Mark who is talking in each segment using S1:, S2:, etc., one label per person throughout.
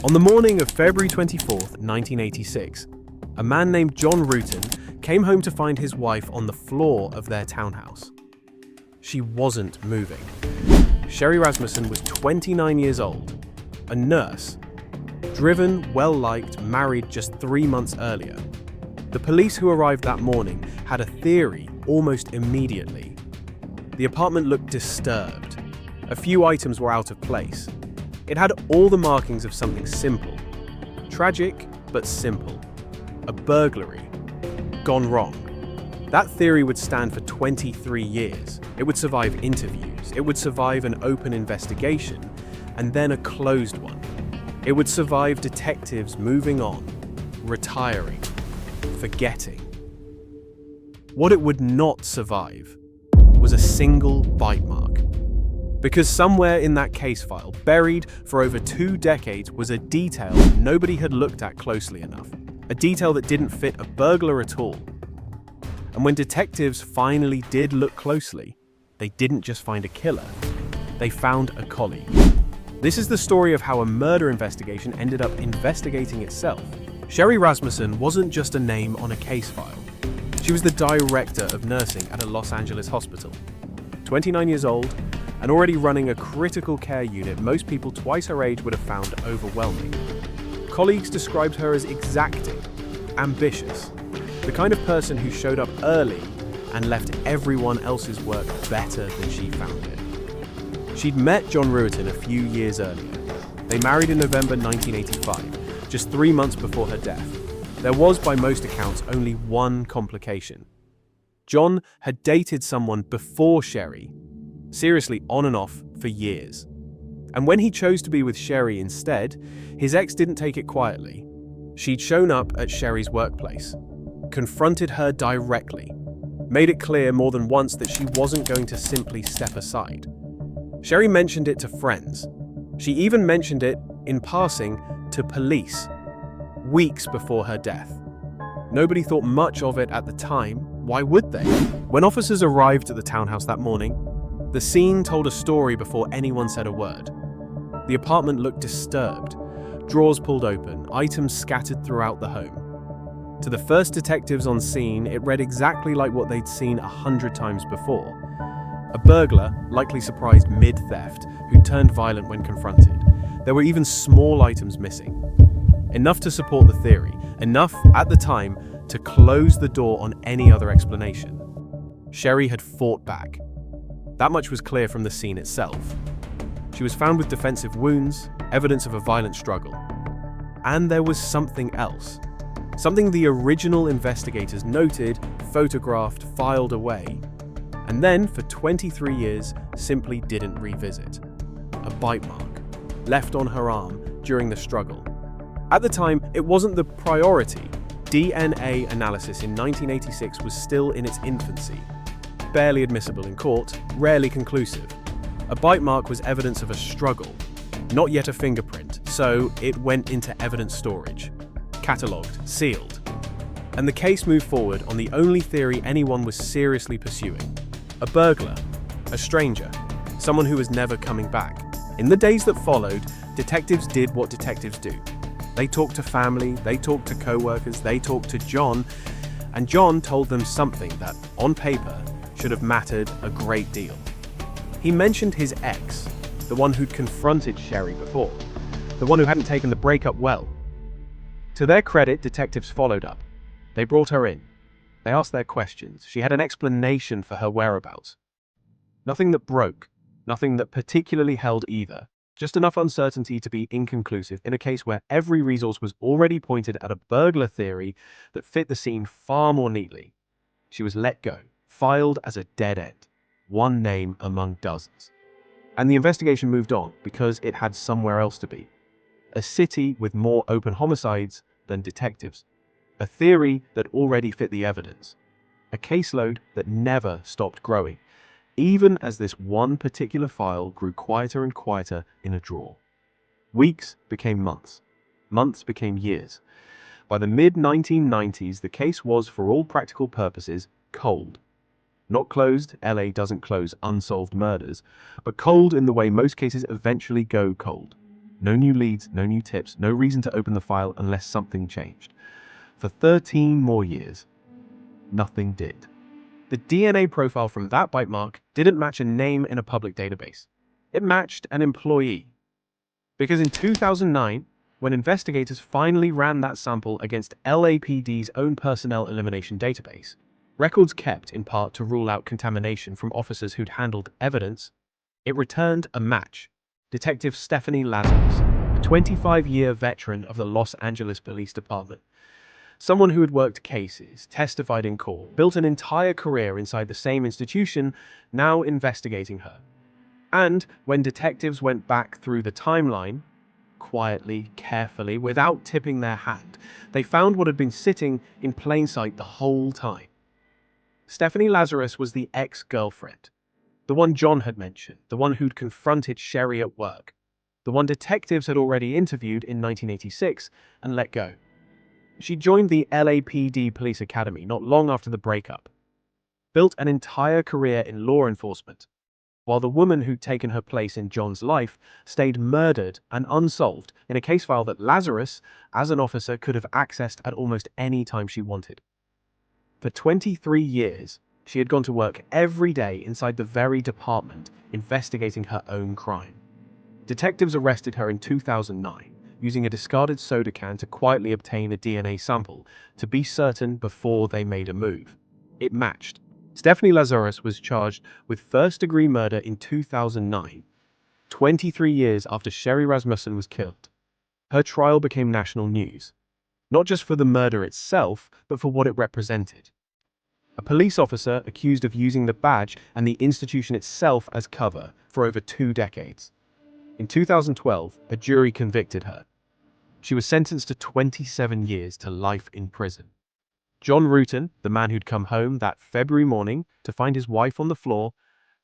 S1: On the morning of February 24th, 1986, a man named John Rutan came home to find his wife on the floor of their townhouse. She wasn't moving. Sherri Rasmussen was 29 years old, a nurse, driven, well-liked, married just 3 months earlier. The police who arrived that morning had a theory almost immediately. The apartment looked disturbed. A few items were out of place. It had all the markings of something simple. Tragic, but simple. A burglary. Gone wrong. That theory would stand for 23 years. It would survive interviews. It would survive an open investigation, and then a closed one. It would survive detectives moving on, retiring, forgetting. What it would not survive was a single bite mark. Because somewhere in that case file, buried for over 2 decades, was a detail nobody had looked at closely enough. A detail that didn't fit a burglar at all. And when detectives finally did look closely, they didn't just find a killer, they found a colleague. This is the story of how a murder investigation ended up investigating itself. Sherri Rasmussen wasn't just a name on a case file. She was the director of nursing at a Los Angeles hospital. 29 years old, and already running a critical care unit most people twice her age would have found overwhelming. Colleagues described her as exacting, ambitious, the kind of person who showed up early and left everyone else's work better than she found it. She'd met John Rutan a few years earlier. They married in November 1985, just 3 months before her death. There was, by most accounts, only one complication. John had dated someone before Sherri, seriously on and off for years. And when he chose to be with Sherri instead, his ex didn't take it quietly. She'd shown up at Sherri's workplace, confronted her directly, made it clear more than once that she wasn't going to simply step aside. Sherri mentioned it to friends. She even mentioned it, in passing, to police, weeks before her death. Nobody thought much of it at the time. Why would they? When officers arrived at the townhouse that morning, the scene told a story before anyone said a word. The apartment looked disturbed, drawers pulled open, items scattered throughout the home. To the first detectives on scene, it read exactly like what they'd seen 100 times before. A burglar, likely surprised mid-theft, who turned violent when confronted. There were even small items missing. Enough to support the theory, enough, at the time, to close the door on any other explanation. Sherri had fought back. That much was clear from the scene itself. She was found with defensive wounds, evidence of a violent struggle. And there was something else. Something the original investigators noted, photographed, filed away, and then, for 23 years, simply didn't revisit. A bite mark, left on her arm during the struggle. At the time, it wasn't the priority. DNA analysis in 1986 was still in its infancy. Barely admissible in court, rarely conclusive. A bite mark was evidence of a struggle, not yet a fingerprint, so it went into evidence storage, catalogued, sealed. And the case moved forward on the only theory anyone was seriously pursuing. A burglar, a stranger, someone who was never coming back. In the days that followed, detectives did what detectives do. They talked to family, they talked to co-workers, they talked to John, and John told them something that, on paper, should have mattered a great deal. He mentioned his ex, the one who'd confronted Sherri before, the one who hadn't taken the breakup well. To their credit, detectives followed up. They brought her in. They asked their questions. She had an explanation for her whereabouts. Nothing that broke, nothing that particularly held either. Just enough uncertainty to be inconclusive in a case where every resource was already pointed at a burglar theory that fit the scene far more neatly. She was let go, filed as a dead end, one name among dozens. And the investigation moved on because it had somewhere else to be. A city with more open homicides than detectives. A theory that already fit the evidence. A caseload that never stopped growing, even as this one particular file grew quieter and quieter in a drawer. Weeks became months. Months became years. By the mid-1990s, the case was, for all practical purposes, cold. Not closed, LA doesn't close unsolved murders, but cold in the way most cases eventually go cold. No new leads, no new tips, no reason to open the file unless something changed. For 13 more years, nothing did. The DNA profile from that bite mark didn't match a name in a public database. It matched an employee. Because in 2009, when investigators finally ran that sample against LAPD's own personnel elimination database, records kept in part to rule out contamination from officers who'd handled evidence, it returned a match. Detective Stephanie Lazarus, a 25-year veteran of the Los Angeles Police Department, someone who had worked cases, testified in court, built an entire career inside the same institution, now investigating her. And when detectives went back through the timeline, quietly, carefully, without tipping their hand, they found what had been sitting in plain sight the whole time. Stephanie Lazarus was the ex-girlfriend, the one John had mentioned, the one who'd confronted Sherri at work, the one detectives had already interviewed in 1986 and let go. She joined the LAPD Police Academy not long after the breakup, built an entire career in law enforcement, while the woman who'd taken her place in John's life stayed murdered and unsolved in a case file that Lazarus, as an officer, could have accessed at almost any time she wanted. For 23 years, she had gone to work every day inside the very department investigating her own crime. Detectives arrested her in 2009, using a discarded soda can to quietly obtain a DNA sample to be certain before they made a move. It matched. Stephanie Lazarus was charged with first-degree murder in 2009, 23 years after Sherri Rasmussen was killed. Her trial became national news, not just for the murder itself, but for what it represented. A police officer accused of using the badge and the institution itself as cover for over 2 decades. In 2012, a jury convicted her. She was sentenced to 27 years to life in prison. John Rutan, the man who'd come home that February morning to find his wife on the floor,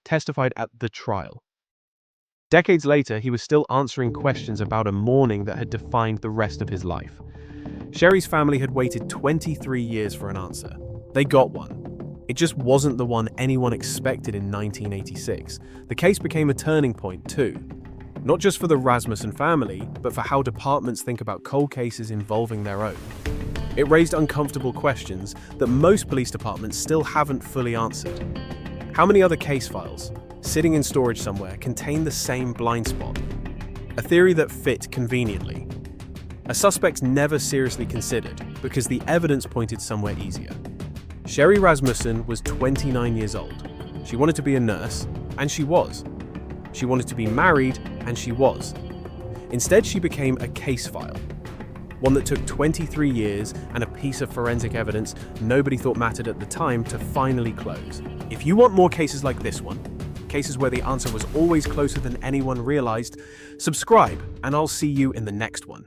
S1: testified at the trial. Decades later, he was still answering questions about a morning that had defined the rest of his life. Sherri's family had waited 23 years for an answer. They got one. It just wasn't the one anyone expected in 1986. The case became a turning point, too. Not just for the Rasmussen family, but for how departments think about cold cases involving their own. It raised uncomfortable questions that most police departments still haven't fully answered. How many other case files, sitting in storage somewhere, contain the same blind spot? A theory that fit conveniently. A suspect never seriously considered because the evidence pointed somewhere easier. Sherri Rasmussen was 29 years old. She wanted to be a nurse, and she was. She wanted to be married, and she was. Instead, she became a case file. One that took 23 years and a piece of forensic evidence nobody thought mattered at the time to finally close. If you want more cases like this one, cases where the answer was always closer than anyone realized, subscribe and I'll see you in the next one.